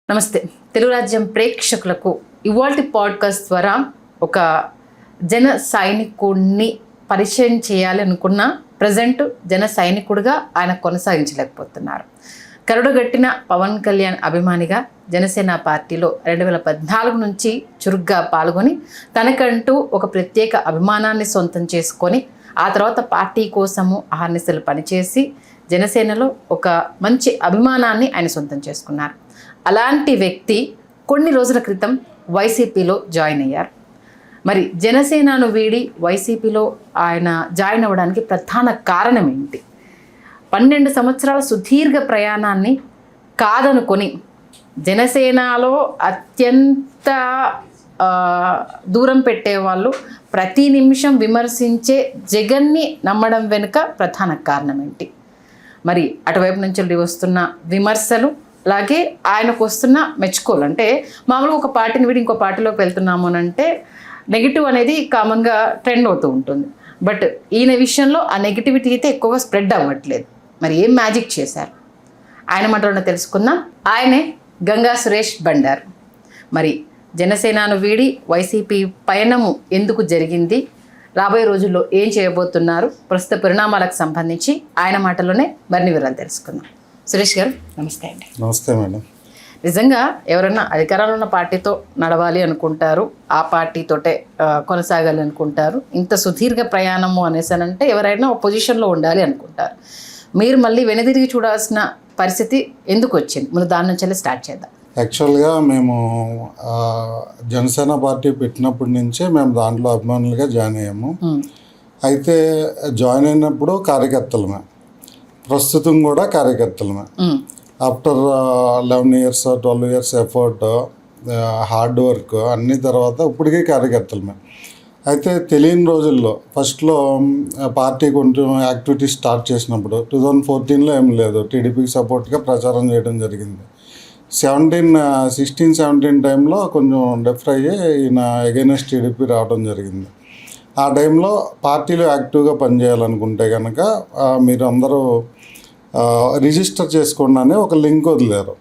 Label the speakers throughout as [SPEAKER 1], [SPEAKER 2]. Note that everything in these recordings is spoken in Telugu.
[SPEAKER 1] నమస్తే తెలుగు రాజ్యం ప్రేక్షకులకు ఇవాల్టి పాడ్కాస్ట్ ద్వారా ఒక జన సైనికుడిని పరిచయం చేయాలి అనుకున్న ప్రజెంట్ జన సైనికుడిగా ఆయన కొనసాగించలేకపోతున్నారు. కరుడుగట్టిన పవన్ కళ్యాణ్ అభిమానిగా జనసేన పార్టీలో 2014 నుంచి చురుగ్గా పాల్గొని తనకంటూ ఒక ప్రత్యేక అభిమానాన్ని సొంతం చేసుకొని ఆ తర్వాత పార్టీ కోసము అహర్నిశలు పనిచేసి జనసేనలో ఒక మంచి అభిమానాన్ని ఆయన సొంతం చేసుకున్నారు. అలాంటి వ్యక్తి కొన్ని రోజుల క్రితం వైసీపీలో జాయిన్ అయ్యారు. మరి జనసేనను వీడి వైసీపీలో ఆయన జాయిన్ అవ్వడానికి ప్రధాన కారణం ఏంటి? 12 సంవత్సరాల సుదీర్ఘ ప్రయాణాన్ని కాదనుకొని జనసేనలో అత్యంత దూరం పెట్టేవాళ్ళు ప్రతి నిమిషం విమర్శించే జగన్ని నమ్మడం వెనుక ప్రధాన కారణం ఏంటి? మరి అటువైపు నుంచి వస్తున్న విమర్శలు, అలాగే ఆయనకు వస్తున్న మెచ్చుకోలు. అంటే మామూలుగా ఒక పార్టీని వీడి ఇంకో పార్టీలోకి వెళ్తున్నాము అని అంటే నెగిటివ్ అనేది కామన్గా ట్రెండ్ అవుతూ ఉంటుంది. బట్ ఈయన విషయంలో ఆ నెగిటివిటీ అయితే ఎక్కువగా స్ప్రెడ్ అవ్వట్లేదు. మరి ఏం మ్యాజిక్ చేశారు? ఆయన మాటలో తెలుసుకుందాం. ఆయనే గంగా సురేష్ బండారు. మరి జనసేనను వీడి వైసీపీ పయనము ఎందుకు జరిగింది, రాబోయే రోజుల్లో ఏం చేయబోతున్నారు, ప్రస్తుత పరిణామాలకు సంబంధించి ఆయన మాటలోనే మరిన్ని వివరాలు తెలుసుకుందాం. సురేష్ గారు నమస్తే అండి.
[SPEAKER 2] నమస్తే మేడం.
[SPEAKER 1] నిజంగా ఎవరైనా అధికారంలో ఉన్న పార్టీతో నడవాలి అనుకుంటారు, ఆ పార్టీతోటే కొనసాగాలి అనుకుంటారు. ఇంత సుదీర్ఘ ప్రయాణము అనేసానంటే ఎవరైనా ఒక పొజిషన్లో ఉండాలి అనుకుంటారు. మీరు మళ్ళీ వెనుదిరిగి చూడాల్సిన పరిస్థితి ఎందుకు వచ్చింది? ముందు దాని నుంచి స్టార్ట్ చేద్దాం.
[SPEAKER 2] యాక్చువల్గా మేము జనసేన పార్టీ పెట్టినప్పటి నుంచే మేము దాంట్లో అభిమానులుగా జాయిన్ అయ్యాము. అయితే జాయిన్ అయినప్పుడు కార్యకర్తలమే, ప్రస్తుతం కూడా కార్యకర్తలమే. After 11 years 12 years effort, hard work అన్ని తర్వాత ఇప్పటికీ కార్యకర్తలమే. అయితే తెలియని రోజుల్లో ఫస్ట్లో పార్టీ కొంచెం యాక్టివిటీస్ స్టార్ట్ చేసినప్పుడు 2014లో ఏం లేదు, టీడీపీకి సపోర్ట్గా ప్రచారం చేయడం జరిగింది. 16-17 టైంలో కొంచెం డెఫర్ అయ్యి ఈయన ఎగైనెస్ట్ టీడీపీ రావడం జరిగింది. ఆ టైంలో పార్టీలో యాక్టివ్గా పనిచేయాలనుకుంటే కనుక మీరు అందరూ రిజిస్టర్ చేసుకోండి అని ఒక లింక్ వదిలేరు.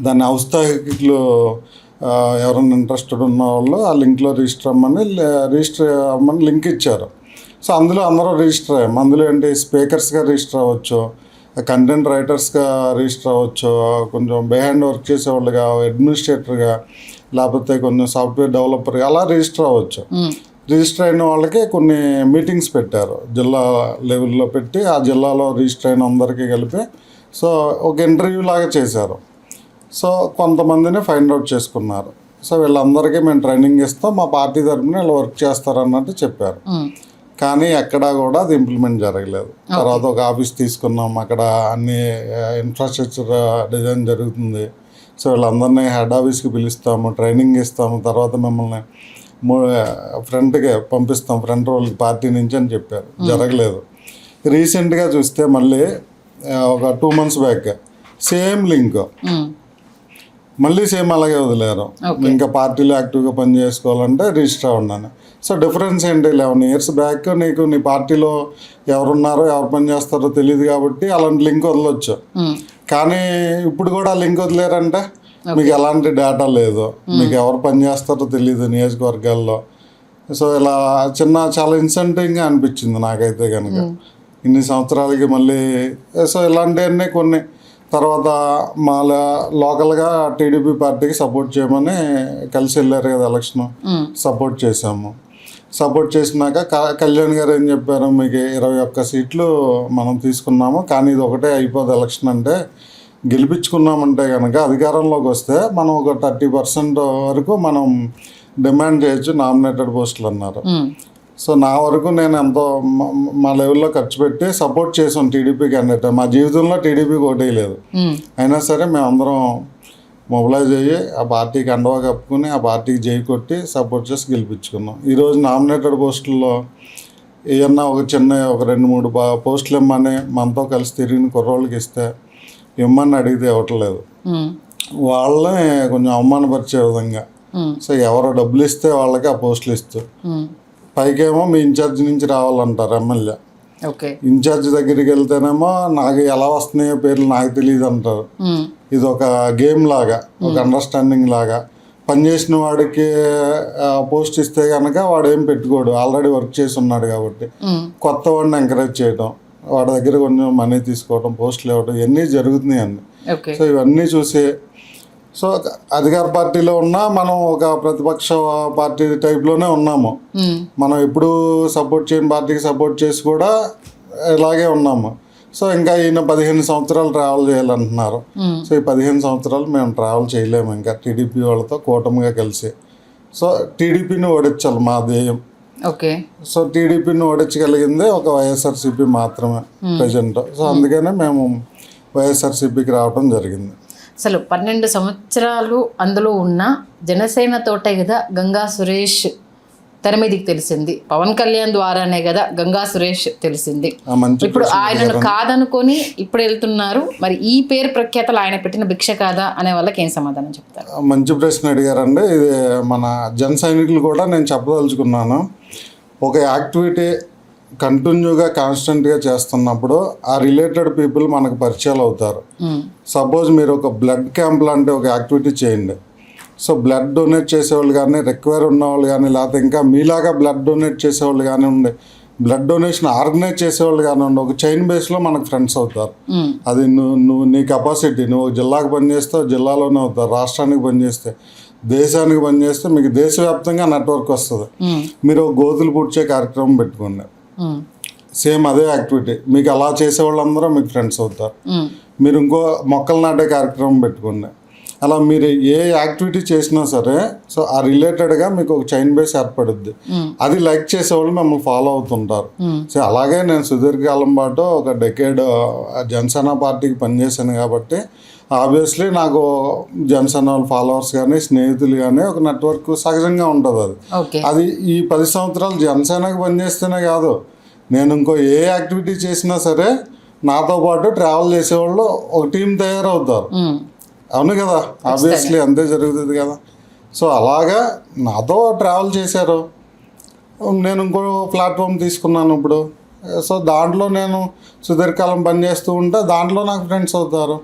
[SPEAKER 2] దాన్ని ఔత్సాహికులు ఎవరైనా ఇంట్రెస్టెడ్ ఉన్న వాళ్ళు ఆ లింక్లో రిజిస్టర్ అవ్వమని లింక్ ఇచ్చారు. సో అందులో అందరూ రిజిస్టర్ అయ్యాము. అందులో ఏంటి, స్పీకర్స్గా రిజిస్టర్ అవ్వచ్చు, కంటెంట్ రైటర్స్గా రిజిస్టర్ అవ్వచ్చు, కొంచెం బిహైండ్ వర్క్ చేసేవాళ్ళుగా, అడ్మినిస్ట్రేటర్గా, లేకపోతే కొంచెం సాఫ్ట్వేర్ డెవలపర్గా అలా రిజిస్టర్ అవ్వచ్చు. రిజిస్టర్ అయిన వాళ్ళకి కొన్ని మీటింగ్స్ పెట్టారు, జిల్లా లెవెల్లో పెట్టి ఆ జిల్లాలో రిజిస్టర్ అయిన అందరికీ కలిపి సో ఒక ఇంటర్వ్యూ లాగా చేశారు. సో కొంతమందిని ఫైండ్ అవుట్ చేసుకున్నారు. సో వీళ్ళందరికీ మేము ట్రైనింగ్ ఇస్తాం, మా పార్టీ తరఫున వీళ్ళు వర్క్ చేస్తారన్నట్టు చెప్పారు. కానీ ఎక్కడా కూడా అది ఇంప్లిమెంట్ జరగలేదు. తర్వాత ఒక ఆఫీస్ తీసుకున్నాం, అక్కడ అన్ని ఇన్ఫ్రాస్ట్రక్చర్ డిజైన్ జరుగుతుంది. సో వీళ్ళందరినీ హెడ్ ఆఫీస్కి పిలుస్తాము, ట్రైనింగ్ ఇస్తాము, తర్వాత మిమ్మల్ని ఫ్రంట్కి పంపిస్తాం, ఫ్రంట్ రోల్కి పార్టీ నుంచి అని చెప్పారు. జరగలేదు. రీసెంట్గా చూస్తే మళ్ళీ ఒక 2 months బ్యాక్ సేమ్ లింక్ మళ్ళీ సేమ్ అలాగే వదిలేరు. ఇంకా పార్టీలో యాక్టివ్గా పని చేసుకోవాలంటే రిజిస్టర్ అవ్వండి. సో డిఫరెన్స్ ఏంటి, 11 years బ్యాక్ నీకు నీ పార్టీలో ఎవరున్నారో ఎవరు పని చేస్తారో తెలియదు కాబట్టి అలాంటి లింక్ వదలొచ్చు. కానీ ఇప్పుడు కూడా లింక్ వదిలేరంటే మీకు ఎలాంటి డేటా లేదు, మీకు ఎవరు పని చేస్తారో తెలియదు నియోజకవర్గాల్లో. సో ఇలా చాలా ఇన్సెంటివ్గా అనిపించింది నాకైతే కనుక ఇన్ని సంవత్సరాలకి మళ్ళీ. సో ఇలాంటివన్నీ కొన్ని తర్వాత మా లోకల్గా టీడీపీ పార్టీకి సపోర్ట్ చేయమని కలిసి వెళ్ళారు కదా ఎలక్షన్, సపోర్ట్ చేసాము. సపోర్ట్ చేసినాక కళ్యాణ్ గారు ఏం చెప్పారు, మీకు 21 seats మనం తీసుకున్నాము, కానీ ఇది ఒకటే అయిపోదు ఎలక్షన్ అంటే, గెలిపించుకున్నామంటే కనుక అధికారంలోకి వస్తే మనం ఒక 30% వరకు మనం డిమాండ్ చేయొచ్చు నామినేటెడ్ పోస్టులు అన్నారు. సో నా వరకు నేను ఎంతో మా లెవెల్లో ఖర్చు పెట్టి సపోర్ట్ చేసాం టీడీపీ క్యాండిడేట్. మా జీవితంలో టీడీపీకి ఓటేయలేదు, అయినా సరే మేమందరం మొబిలైజ్ అయ్యి ఆ పార్టీకి అండవా కప్పుకుని ఆ పార్టీకి జై కొట్టి సపోర్ట్ చేసి గెలిపించుకున్నాం. ఈరోజు నామినేటెడ్ పోస్టుల్లో ఏమన్నా ఒక 2-3 పోస్టులు ఇమ్మని మనతో కలిసి తిరిగిన కుర్రోళ్ళకి ఇస్తే ఇమ్మని అడిగితే ఇవ్వట్లేదు. వాళ్ళని కొంచెం అవమానపరిచే విధంగా. సో ఎవరో డబ్బులు ఇస్తే వాళ్ళకి ఆ పోస్టులు ఇస్తూ పైకేమో మీ ఇన్ఛార్జ్ నుంచి రావాలంటారు ఎమ్మెల్యే.
[SPEAKER 1] ఓకే.
[SPEAKER 2] ఇన్ఛార్జ్ దగ్గరికి వెళ్తేనేమో నాకు ఎలా వస్తున్నాయో పేర్లు నాకు తెలియదు అంటారు. ఇది ఒక గేమ్ లాగా, ఒక అండర్స్టాండింగ్ లాగా. పనిచేసిన వాడికి పోస్ట్ ఇస్తే కనుక వాడు ఏం పెట్టుకోడు, ఆల్రెడీ వర్క్ చేసి ఉన్నాడు కాబట్టి. కొత్త వాడిని ఎంకరేజ్ చేయడం, వాడి దగ్గర కొంచెం మనీ తీసుకోవడం, పోస్టులు ఇవ్వడం, ఇవన్నీ జరుగుతున్నాయండి. సో ఇవన్నీ చూసి, సో అధికార పార్టీలో ఉన్నా మనం ఒక ప్రతిపక్ష పార్టీ టైప్లోనే ఉన్నాము. మనం ఎప్పుడు సపోర్ట్ చేయని పార్టీకి సపోర్ట్ చేసి కూడా ఇలాగే ఉన్నాము. సో ఇంకా ఈయన 15 సంవత్సరాలు ట్రావెల్ చేయాలంటున్నారు. సో ఈ 15 సంవత్సరాలు మేము ట్రావెల్ చేయలేము ఇంకా టీడీపీ వాళ్ళతో కూటమిగా కలిసి. సో టీడీపీని ఓడించాలి మా ధ్యేయం.
[SPEAKER 1] ఓకే.
[SPEAKER 2] సో టీడీపీని ఓడించగలిగిందే ఒక వైఎస్ఆర్సీపీ మాత్రమే ప్రజెంట్. సో అందుకనే మేము వైఎస్ఆర్సీపీకి రావడం జరిగింది.
[SPEAKER 1] అసలు 12 సంవత్సరాలు అందులో ఉన్న జనసేన తోటే కదా గంగా సురేష్ తెర మీదకి తెలిసింది. పవన్ కళ్యాణ్ ద్వారానే కదా గంగా సురేష్ తెలిసింది. ఇప్పుడు ఆయనను కాదనుకొని ఇప్పుడు వెళ్తున్నారు. మరి ఈ పేరు ప్రఖ్యాతలు ఆయన పెట్టిన భిక్ష కాదా అనే వాళ్ళకి ఏం సమాధానం చెప్తారు?
[SPEAKER 2] మంచి ప్రశ్న అడిగారండి. ఇది మన జన సైనికులు కూడా నేను చెప్పదలుచుకున్నాను. ఒక యాక్టివిటీ కంటిన్యూగా కాన్స్టెంట్గా చేస్తున్నప్పుడు ఆ రిలేటెడ్ పీపుల్ మనకు పరిచయాలు అవుతారు. సపోజ్ మీరు ఒక బ్లడ్ క్యాంప్ లాంటి ఒక యాక్టివిటీ చేయండి. సో బ్లడ్ డొనేట్ చేసేవాళ్ళు కానీ, రిక్వైర్ ఉన్నవాళ్ళు కానీ, లేకపోతే ఇంకా మీలాగా బ్లడ్ డొనేట్ చేసేవాళ్ళు కానీ ఉండి, బ్లడ్ డొనేషన్ ఆర్గనైజ్ చేసేవాళ్ళు కానీ ఉండి, ఒక చైన్ బేస్లో మనకు ఫ్రెండ్స్ అవుతారు. అది నువ్వు నీ కెపాసిటీ, నువ్వు జిల్లాకు పనిచేస్తావు జిల్లాలోనే అవుతావు, రాష్ట్రానికి పనిచేస్తే, దేశానికి పనిచేస్తే మీకు దేశవ్యాప్తంగా నెట్వర్క్ వస్తుంది. మీరు గోతులు పూడ్చే కార్యక్రమం పెట్టుకోండి, సేమ్ అదే యాక్టివిటీ, మీకు అలా చేసేవాళ్ళందరూ మీకు ఫ్రెండ్స్ అవుతారు. మీరు ఇంకో మొక్కలు నాటే కార్యక్రమం పెట్టుకోండి. అలా మీరు ఏ యాక్టివిటీ చేసినా సరే సో ఆ రిలేటెడ్గా మీకు ఒక చైన్ బేస్ ఏర్పడుద్ది. అది లైక్ చేసేవాళ్ళు మిమ్మల్ని ఫాలో అవుతుంటారు. సో అలాగే నేను సుదీర్ఘకాలం పాటు ఒక డెకేడ్ జనసేన పార్టీకి పనిచేశాను కాబట్టి ఆబ్వియస్లీ నాకు జనసేన ఫాలోవర్స్ కానీ, స్నేహితులు కానీ ఒక నెట్వర్క్ సహజంగా ఉంటుంది. అది ఈ 10 సంవత్సరాలు జనసేనకి పనిచేస్తేనే కాదు, నేను ఇంకో ఏ యాక్టివిటీ చేసినా సరే నాతో పాటు ట్రావెల్ చేసేవాళ్ళు ఒక టీం తయారవుతారు. అవును కదా, ఆబ్వియస్లీ అంతే జరుగుతుంది కదా. సో అలాగా నాతో ట్రావెల్ చేశారు. నేను ఇంకో ప్లాట్ఫామ్ తీసుకున్నాను ఇప్పుడు. సో దాంట్లో నేను సుదీర్ఘకాలం పనిచేస్తూ ఉంటే దాంట్లో నాకు ఫ్రెండ్స్ అవుతారు.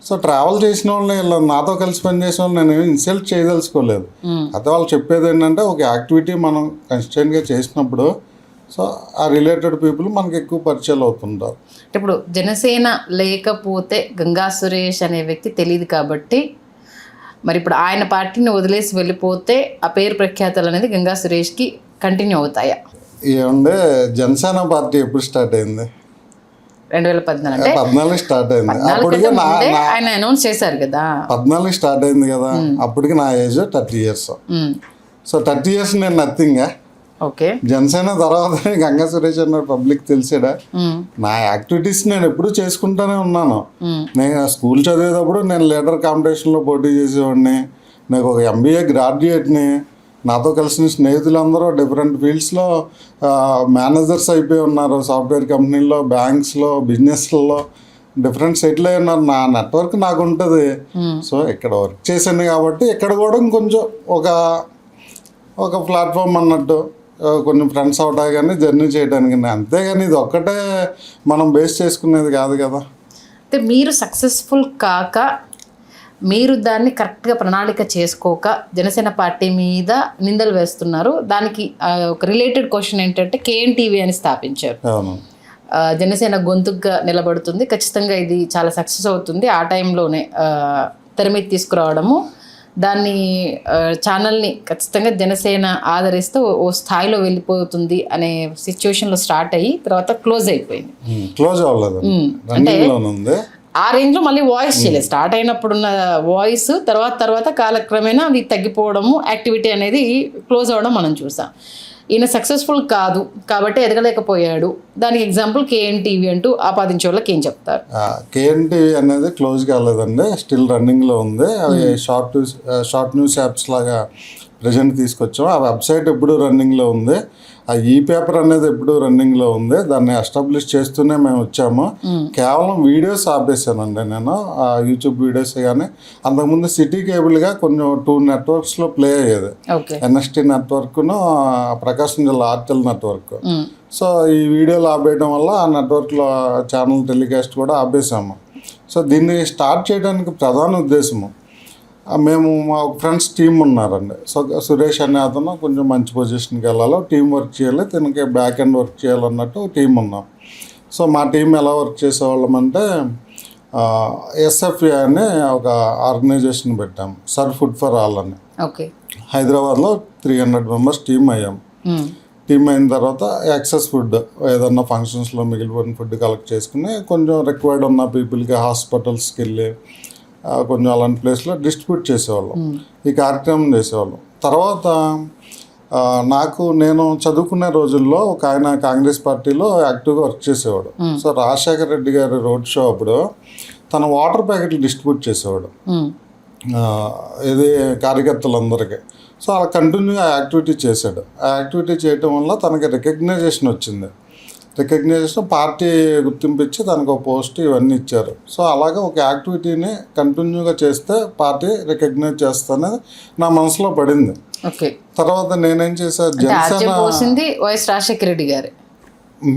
[SPEAKER 2] సో ట్రావెల్ చేసిన వాళ్ళని, నాతో కలిసి పనిచేసిన వాళ్ళు నేను ఇన్సల్ట్ చేయదలుచుకోలేదు. అయితే వాళ్ళు చెప్పేది ఏంటంటే ఒక యాక్టివిటీ మనం కన్సిస్టెంట్గా చేసినప్పుడు సో ఆ రిలేటెడ్ పీపుల్ మనకి ఎక్కువ పరిచయాలు అవుతుంటారు.
[SPEAKER 1] ఇప్పుడు జనసేన లేకపోతే గంగా సురేష్ అనే వ్యక్తి తెలియదు కాబట్టి, మరి ఇప్పుడు ఆయన పార్టీని వదిలేసి వెళ్ళిపోతే ఆ పేరు ప్రఖ్యాతలు అనేది గంగా సురేష్కి కంటిన్యూ అవుతాయా?
[SPEAKER 2] ఏమంటే జనసేన పార్టీ ఎప్పుడు స్టార్ట్ అయింది?
[SPEAKER 1] 2014
[SPEAKER 2] స్టార్ట్ అయింది.
[SPEAKER 1] అప్పటికి ఆయన అనౌన్స్ చేశారు కదా.
[SPEAKER 2] 14 స్టార్ట్ అయింది కదా. అప్పటికి నా ఏజ్ 30 years. సో 30 years నేను నథింగ్.
[SPEAKER 1] ఓకే.
[SPEAKER 2] జనసేన తర్వాత గంగా సురేష్ అన్న పబ్లిక్ తెలిసాడా? నా యాక్టివిటీస్ నేను ఎప్పుడు చేసుకుంటూనే ఉన్నాను. నేను స్కూల్ చదివేటప్పుడు నేను లీడర్ కాంపిటీషన్లో పోటీ చేసేవాడిని. నాకు ఒక MBA గ్రాడ్యుయేట్ని. నాతో కలిసిన స్నేహితులందరూ డిఫరెంట్ ఫీల్డ్స్లో మేనేజర్స్ అయిపోయి ఉన్నారు. సాఫ్ట్వేర్ కంపెనీల్లో, బ్యాంక్స్లో, బిజినెస్లలో డిఫరెంట్ సెటిల్ అయి ఉన్నారు. నా నెట్వర్క్ నాకు ఉంటుంది. సో ఇక్కడ వర్క్ చేశాను కాబట్టి ఇక్కడ కూడా ఇంకొంచెం ఒక ప్లాట్ఫామ్ అన్నట్టు కొన్ని ఫ్రెండ్స్ అవటాయి కానీ జర్నీ చేయడానికి. అంతేగాని ఇది ఒక్కటే మనం బేస్ చేసుకునేది కాదు కదా.
[SPEAKER 1] అయితే మీరు సక్సెస్ఫుల్ కాక, మీరు దాన్ని కరెక్ట్గా ప్రణాళిక చేసుకోక జనసేన పార్టీ మీద నిందలు వేస్తున్నారు. దానికి ఒక రిలేటెడ్ క్వశ్చన్ ఏంటంటే KNTV అని స్థాపించారు. జనసేన గొంతుగా నిలబడుతుంది, ఖచ్చితంగా ఇది చాలా సక్సెస్ అవుతుంది. ఆ టైంలోనే తెర మీద తీసుకురావడము, దాన్ని ఛానల్ని ఖచ్చితంగా జనసేన ఆదరిస్తే ఓ స్థాయిలో వెళ్ళిపోతుంది అనే సిచ్యువేషన్లో స్టార్ట్ అయ్యి తర్వాత క్లోజ్ అయిపోయింది.
[SPEAKER 2] క్లోజ్ అవ్వలేదు
[SPEAKER 1] అంటే ఆ రేంజ్లో మళ్ళీ వాయిస్ చేయలేదు. స్టార్ట్ అయినప్పుడున్న వాయిస్ తర్వాత కాలక్రమేణా అది తగ్గిపోవడము, యాక్టివిటీ అనేది క్లోజ్ అవ్వడం మనం చూసాం. ఈయన సక్సెస్ఫుల్ కాదు కాబట్టి ఎదగలేకపోయాడు. దానికి ఎగ్జాంపుల్ KNTV అంటూ ఆపాదించే వాళ్ళకి ఏం చెప్తారు?
[SPEAKER 2] KNTV అనేది క్లోజ్ కాలేదండి, స్టిల్ రన్నింగ్లో ఉంది. అవి షార్ట్ న్యూస్ యాప్స్ లాగా ప్రజెంట్ తీసుకొచ్చాము. ఆ వెబ్సైట్ ఎప్పుడు రన్నింగ్లో ఉంది. ఆ పేపర్ అనేది ఎప్పుడు రన్నింగ్లో ఉంది. దాన్ని ఎస్టాబ్లిష్ చేస్తూనే మేము వచ్చాము. కేవలం వీడియోస్ ఆపేసానండి నేను, యూట్యూబ్ వీడియోస్. కానీ అంతకుముందు సిటీ కేబుల్గా కొంచెం 2 నెట్వర్క్స్లో ప్లే అయ్యేది. NST నెట్వర్క్ను, ప్రకాశం జిల్లా RTL నెట్వర్క్. సో ఈ వీడియోలు ఆపేయడం వల్ల ఆ నెట్వర్క్లో ఛానల్ టెలికాస్ట్ కూడా ఆపేసాము. సో దీన్ని స్టార్ట్ చేయడానికి ప్రధాన ఉద్దేశము, మేము మా ఫ్రెండ్స్ టీం ఉన్నారండి. సో సురేష్ అనే అతను కొంచెం మంచి పొజిషన్కి వెళ్ళాలి, టీం వర్క్ చేయాలి, తనకి బ్యాక్ ఎండ్ వర్క్ చేయాలన్నట్టు టీం ఉన్నాం. సో మా టీం ఎలా వర్క్ చేసేవాళ్ళం అంటే ఎస్ఎఫ్ఏ అని ఒక ఆర్గనైజేషన్ పెట్టాం, సర్ ఫుడ్ ఫర్ ఆల్ అని.
[SPEAKER 1] ఓకే.
[SPEAKER 2] హైదరాబాద్లో 300 మెంబర్స్ టీం అయ్యాం. టీం అయిన తర్వాత ఎక్సెస్ ఫుడ్ ఏదన్నా ఫంక్షన్స్లో మిగిలిపోయిన ఫుడ్ కలెక్ట్ చేసుకుని కొంచెం రిక్వైర్డ్ ఉన్న పీపుల్కి హాస్పిటల్స్కి వెళ్ళి కొంచెం అలాంటి ప్లేస్లో డిస్ట్రిబ్యూట్ చేసేవాళ్ళం, ఈ కార్యక్రమం చేసేవాళ్ళం. తర్వాత నేను చదువుకునే రోజుల్లో ఒక ఆయన కాంగ్రెస్ పార్టీలో యాక్టివ్గా వర్క్ చేసేవాడు. సో రాజశేఖర రెడ్డి గారి రోడ్ షో అప్పుడు తన వాటర్ ప్యాకెట్లు డిస్ట్రిబ్యూట్ చేసేవాడు ఇది కార్యకర్తలందరికీ. సో అలా కంటిన్యూగా యాక్టివిటీ చేశాడు. ఆ యాక్టివిటీ చేయటం వల్ల తనకి రికగ్నైజేషన్ వచ్చింది. రికగ్నైజేషన్ పార్టీ గుర్తింపించి తనకు ఒక పోస్ట్ ఇవన్నీ ఇచ్చారు. సో అలాగే ఒక యాక్టివిటీని కంటిన్యూగా చేస్తే పార్టీ రికగ్నైజ్ చేస్తానని నా మనసులో పడింది.
[SPEAKER 1] ఓకే.
[SPEAKER 2] తర్వాత నేనేం చేశాను,
[SPEAKER 1] వైఎస్ రాజశేఖర రెడ్డి గారు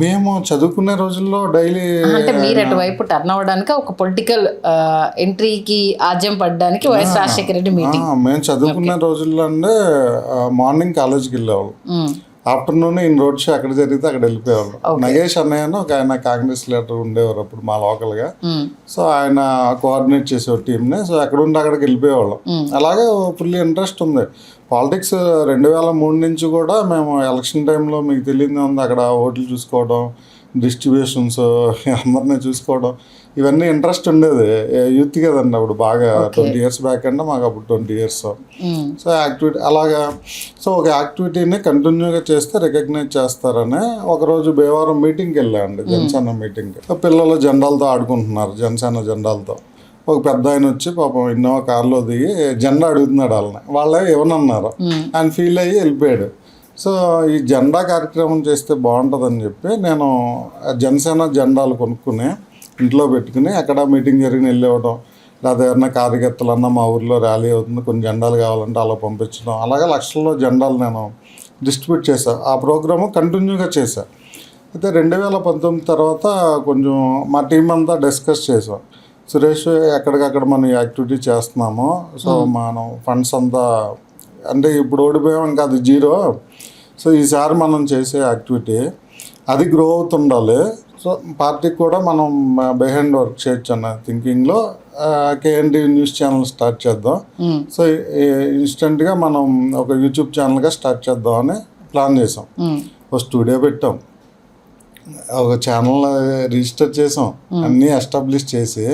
[SPEAKER 2] మేము చదువుకునే రోజుల్లో డైలీ
[SPEAKER 1] అంటే మీరు అటువైపు టర్న్ అవ్వడానికి ఒక పొలిటికల్ ఎంట్రీకి ఆజ్యం పడడానికి వైఎస్ రాజశేఖర రెడ్డి మీటింగ్
[SPEAKER 2] మేము చదువుకునే రోజుల్లో అంటే మార్నింగ్ కాలేజ్కి వెళ్ళేవాళ్ళు, ఆఫ్టర్నూన్ ఇన్ రోడ్ షో ఎక్కడ జరిగితే అక్కడ వెళ్ళిపోయేవాళ్ళు. నగేష్ అన్నయ్య అని ఒక ఆయన కాంగ్రెస్ లీడర్ ఉండేవారు అప్పుడు మా లోకల్గా. సో ఆయన కోఆర్డినేట్ చేసేవారు టీంని. సో ఎక్కడ ఉంటే అక్కడికి వెళ్ళిపోయేవాళ్ళం. అలాగే ఫుల్ ఇంట్రెస్ట్ ఉంది పాలిటిక్స్. 2003 నుంచి కూడా మేము ఎలక్షన్ టైంలో మీకు తెలియదే ఉంది, అక్కడ ఓట్లు చూసుకోవడం, డిస్ట్రిబ్యూషన్స్ అందరినీ చూసుకోవడం, ఇవన్నీ ఇంట్రెస్ట్ ఉండేది. యూత్ కదండి అప్పుడు, బాగా 20 years బ్యాక్ అంటే మాకు అప్పుడు 20 years. సో యాక్టివిటీ అలాగా. సో ఒక యాక్టివిటీని కంటిన్యూగా చేస్తే రికగ్నైజ్ చేస్తారని ఒకరోజు భీమవరం మీటింగ్కి వెళ్ళామండి, జనసేన మీటింగ్. పిల్లలు జెండాలతో ఆడుకుంటున్నారు, జనసేన జెండాలతో. ఒక పెద్ద ఆయన వచ్చి పాపం ఇన్నోవా కార్లో దిగి జెండా అడుగుతున్నాడు వాళ్ళే ఏమన్నారు, ఆయన ఫీల్ అయ్యి వెళ్ళిపోయాడు. సో ఈ జెండా కార్యక్రమం చేస్తే బాగుంటుందని చెప్పి నేను జనసేన జెండాలు కొనుక్కుని ఇంట్లో పెట్టుకుని అక్కడ మీటింగ్ జరిగిన వెళ్ళేవడం, లేదా ఎవరైనా కార్యకర్తలన్నా మా ఊర్లో ర్యాలీ అవుతుంది కొన్ని జెండాలు కావాలంటే అలా పంపించడం, అలాగే లక్షల్లో జెండాలు నేను డిస్ట్రిబ్యూట్ చేశాను. ఆ ప్రోగ్రాము కంటిన్యూగా చేశాను. అయితే 2019 తర్వాత కొంచెం మా టీం అంతా డిస్కస్ చేసాం, సురేష్ ఎక్కడికక్కడ మనం యాక్టివిటీ చేస్తున్నాము, సో మనం ఫండ్స్ అంతా అంటే ఇప్పుడు ఓడిపోయాం ఇంకా అది జీరో. సో ఈసారి మనం చేసే యాక్టివిటీ అది గ్రో అవుతుండాలి. సో పార్టీకి కూడా మనం బిహైండ్ వర్క్ చేయొచ్చు అన్న థింకింగ్లో KND న్యూస్ ఛానల్ స్టార్ట్ చేద్దాం. సో ఇన్స్టెంట్గా మనం ఒక యూట్యూబ్ ఛానల్గా స్టార్ట్ చేద్దాం అని ప్లాన్ చేసాం. ఒక స్టూడియో పెట్టాం, ఒక ఛానల్ రిజిస్టర్ చేసాం, అన్నీ ఎస్టాబ్లిష్ చేసి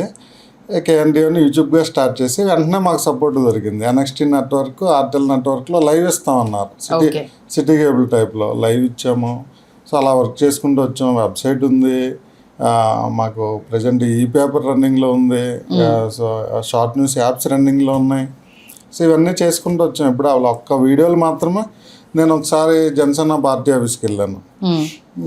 [SPEAKER 2] KND అని యూట్యూబ్గా స్టార్ట్ చేసి వెంటనే మాకు సపోర్ట్ దొరికింది. NXT నెట్వర్క్, ఆర్టెల్ నెట్వర్క్లో లైవ్ ఇస్తామన్నారు, సిటీ కేబుల్ టైప్లో లైవ్ ఇచ్చాము. సో అలా వర్క్ చేసుకుంటూ వచ్చాము. వెబ్సైట్ ఉంది మాకు, ప్రజెంట్ పేపర్ రన్నింగ్లో ఉంది, సో షార్ట్ న్యూస్ యాప్స్ రన్నింగ్లో ఉన్నాయి. సో ఇవన్నీ చేసుకుంటూ వచ్చాము. ఇప్పుడు అవి ఒక్క వీడియోలు మాత్రమే. నేను ఒకసారి జనసేన పార్టీ ఆఫీస్కి వెళ్ళాను,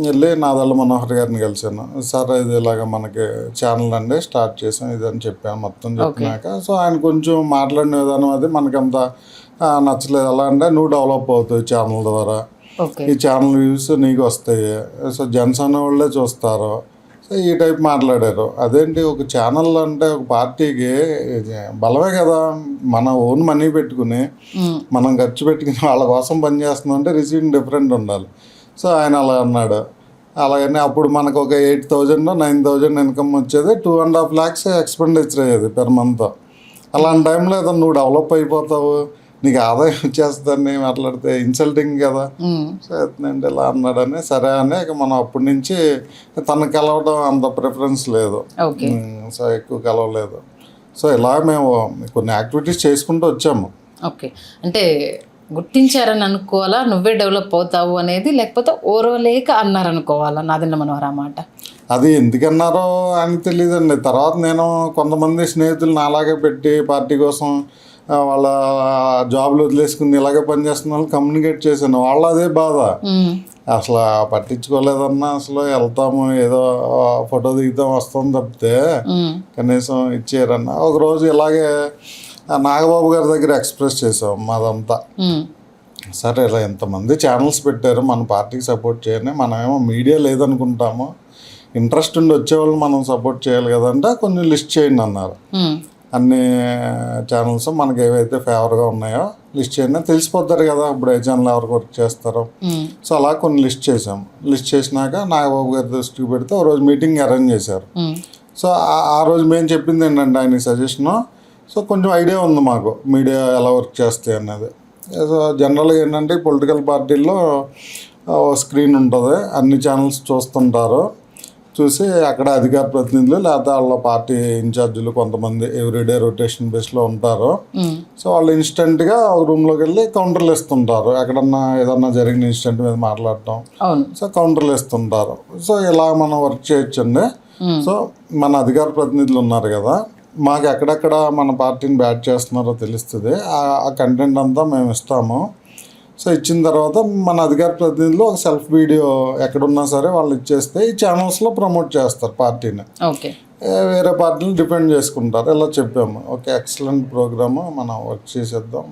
[SPEAKER 2] వెళ్ళి నాదళ్ళ మనోహర్ గారిని కలిసాను. సార్ ఇది ఇలాగ మనకి ఛానల్ అండి స్టార్ట్ చేసాం ఇదని చెప్పాను. మొత్తం చెప్పినాక సో ఆయన కొంచెం మాట్లాడిన విధానం అది మనకంత నచ్చలేదు. ఎలా అంటే నువ్వు డెవలప్ అవుతావు ఛానల్ ద్వారా, ఈ ఛానల్ వ్యూస్ నీకు వస్తాయి, సో జనసేన వాళ్ళే చూస్తారు. సో ఈ టైప్ మాట్లాడారు. అదేంటి ఒక ఛానల్ అంటే ఒక పార్టీకి బలమే కదా, మన ఓన్ మనీ పెట్టుకుని మనం ఖర్చు పెట్టుకుని వాళ్ళ కోసం పనిచేస్తున్నాం అంటే రిసీవింగ్ డిఫరెంట్ ఉండాలి. సో ఆయన అలా అన్నాడు. అలాగని అప్పుడు మనకు ఒక 8,000 9,000 ఇన్కమ్ వచ్చేది, 2.5 lakhs ఎక్స్పెండిచర్ అయ్యేది పెర్ మంత్. అలాంటి టైంలో ఏదో నువ్వు డెవలప్ అయిపోతావు, నీకు ఆదాయం వచ్చేస్తుందని మాట్లాడితే ఇన్సల్టింగ్ కదా. సో అంటే ఇలా అన్నాడని సరే అని ఇక మనం అప్పటి నుంచి తను కలవడం అంత ప్రిఫరెన్స్ లేదు, సో ఎక్కువ కలవలేదు. సో ఇలా మేము కొన్ని యాక్టివిటీస్ చేసుకుంటూ వచ్చాము.
[SPEAKER 1] ఓకే, అంటే గుర్తించారని అనుకోవాలా, నువ్వే డెవలప్ అవుతావు అనేది, లేకపోతే ఓరవలేక అన్నారనుకోవాలా నాదెండ్ల మనోహర్ మాట?
[SPEAKER 2] అది ఎందుకన్నారో అని తెలియదండి. తర్వాత నేను కొంతమంది స్నేహితులను అలాగే పెట్టి పార్టీ కోసం వాళ్ళ జాబ్లు వదిలేసుకుని ఇలాగే పనిచేస్తున్న వాళ్ళు కమ్యూనికేట్ చేశాను. వాళ్ళు అదే బాధ, అసలు పట్టించుకోలేదన్నా, అసలు వెళ్తాము ఏదో ఫోటో దిగుతాం వస్తాం తప్పితే కనీసం ఇచ్చారన్న. ఒకరోజు ఇలాగే నాగబాబు గారి దగ్గర ఎక్స్ప్రెస్ చేసాం మాదంతా. సరే ఇలా ఎంతమంది ఛానల్స్ పెట్టారు మన పార్టీకి సపోర్ట్ చేయని, మనమేమో మీడియా లేదనుకుంటాము, ఇంట్రెస్ట్ ఉండి వచ్చేవాళ్ళు మనం సపోర్ట్ చేయాలి కదంటే కొంచెం లిస్ట్ చేయండి అన్నారు. అన్ని ఛానల్స్ మనకి ఏవైతే ఫేవర్గా ఉన్నాయో లిస్ట్ చేయండి, తెలిసిపోతారు కదా ఇప్పుడు ఏ ఛానల్ ఎవరికి వర్క్ చేస్తారో. సో అలా కొన్ని లిస్ట్ చేసాం. లిస్ట్ చేసినాక నాగబాబు గారి దృష్టికి పెడితే ఒక రోజు మీటింగ్ అరేంజ్ చేశారు. సో ఆ రోజు మేము చెప్పింది ఏంటంటే ఆయన సజెషను, సో కొంచెం ఐడియా ఉంది మాకు మీడియా ఎలా వర్క్ చేస్తాయి అన్నది. సో జనరల్గా ఏంటంటే పొలిటికల్ పార్టీల్లో స్క్రీన్ ఉంటుంది, అన్ని ఛానల్స్ చూస్తుంటారు, చూసి అక్కడ అధికార ప్రతినిధులు లేకపోతే వాళ్ళ పార్టీ ఇన్ఛార్జీలు కొంతమంది ఎవ్రీడే రొటేషన్ బేస్లో ఉంటారు. సో వాళ్ళు ఇన్స్టెంట్గా ఒక రూమ్లోకి వెళ్ళి కౌంటర్లు ఇస్తుంటారు, ఎక్కడన్నా ఏదన్నా జరిగిన ఇన్సిడెంట్ మీద మాట్లాడటం. సో కౌంటర్లు ఇస్తుంటారు. సో ఇలా మనం వర్క్ చేయొచ్చండి. సో మన అధికార ప్రతినిధులు ఉన్నారు కదా, మాకు ఎక్కడెక్కడ మన పార్టీని బ్యాట్ చేస్తున్నారో తెలుస్తుంది, ఆ కంటెంట్ అంతా మేము ఇస్తాము. సో ఇచ్చిన తర్వాత మన అధికార ప్రతినిధులు ఒక సెల్ఫ్ వీడియో ఎక్కడున్నా సరే వాళ్ళు ఇచ్చేస్తే ఈ ఛానల్స్లో ప్రమోట్ చేస్తారు పార్టీని.
[SPEAKER 1] ఓకే,
[SPEAKER 2] వేరే పార్టీని డిపెండ్ చేసుకుంటారు. ఇలా చెప్పాము, ఓకే ఎక్సలెంట్ ప్రోగ్రాము, మనం వర్క్ చేసేద్దాం,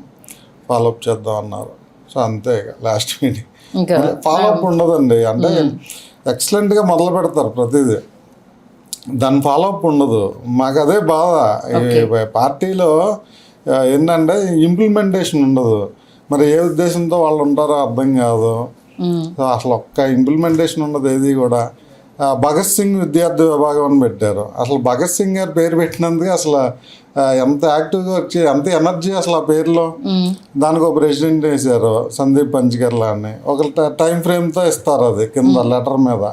[SPEAKER 2] ఫాలోఅప్ చేద్దాం అన్నారు. సో అంతే లాస్ట్ మీటింగ్. ఫాలోఅప్ ఉండదండి, అంటే ఎక్సలెంట్గా మొదలు పెడతారు ప్రతిదీ, దాని ఫాలోఅప్ ఉండదు. మాకు అదే బాధ. పార్టీలో ఏంటంటే ఇంప్లిమెంటేషన్ ఉండదు. మరి ఏ ఉద్దేశంతో వాళ్ళు ఉంటారో అర్థం కాదు. అసలు ఒక్క ఇంప్లిమెంటేషన్ ఉండదు ఏది కూడా. భగత్ సింగ్ విద్యార్థి విభాగం అని పెట్టారు. అసలు భగత్ సింగ్ గారి పేరు పెట్టినందుకు అసలు ఎంత యాక్టివ్గా వచ్చి ఎంత ఎనర్జీ అసలు ఆ పేరులో. దానికి ఒక ప్రెసిడెంట్ వేశారు సందీప్ పంచకర్లా అని, ఒక టైం ఫ్రేమ్తో ఇస్తారు, అది కింద లెటర్ మీద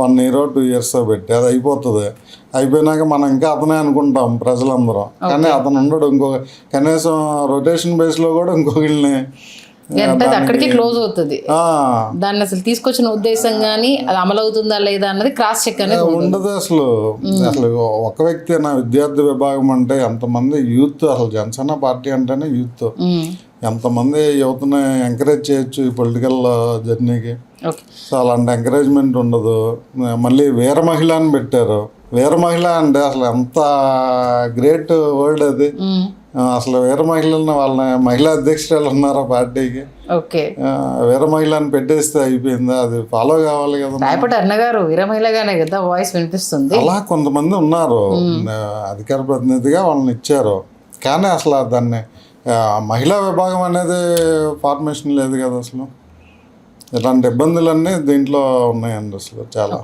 [SPEAKER 2] 1 year 2 years పెట్టి అది అయిపోతుంది. అయిపోయినాక మనం ఇంకా అతనే అనుకుంటాం ప్రజలందరం, కానీ అతను ఉండడు. కనీసం రొటేషన్ బేస్లో కూడా ఇంకొకరిని
[SPEAKER 1] అక్కడికి క్లోజ్ అవుతుంది. దాన్ని అసలు తీసుకొచ్చిన ఉద్దేశం కానీ అది అమలు అవుతుందా లేదా అన్నది క్రాస్ చెక్ అనేది
[SPEAKER 2] ఉండదు. అసలు ఒక వ్యక్తి నా విద్యార్థి విభాగం అంటే ఎంతమంది యూత్, అసలు జనసేన పార్టీ అంటేనే యూత్, ఎంతమంది యువతని ఎంకరేజ్ చేయొచ్చు ఈ పొలిటికల్ జర్నీకి. సో అలాంటి ఎంకరేజ్మెంట్ ఉండదు. మళ్ళీ వీర మహిళ అని పెట్టారు. వీర మహిళ అంటే అసలు ఎంత గ్రేట్ వర్డ్ అది. అసలు వీర మహిళలను వాళ్ళ మహిళా అధ్యక్షురాలు ఉన్నారా పార్టీకి, వీర మహిళ అని పెట్టేస్తే అయిపోయిందా? అది ఫాలో కావాలి కదా.
[SPEAKER 1] అన్నగారు వీర మహిళగానే కదా వాయిస్ వినిపిస్తుంది.
[SPEAKER 2] అలా కొంతమంది ఉన్నారు, అధికార ప్రతినిధిగా వాళ్ళని ఇచ్చారు, కానీ అసలు దాన్ని మహిళా విభాగం అనేది ఫార్మేషన్ లేదు కదా. అసలు ఇలాంటి ఇబ్బందులన్నీ దీంట్లో ఉన్నాయండి అసలు చాలా.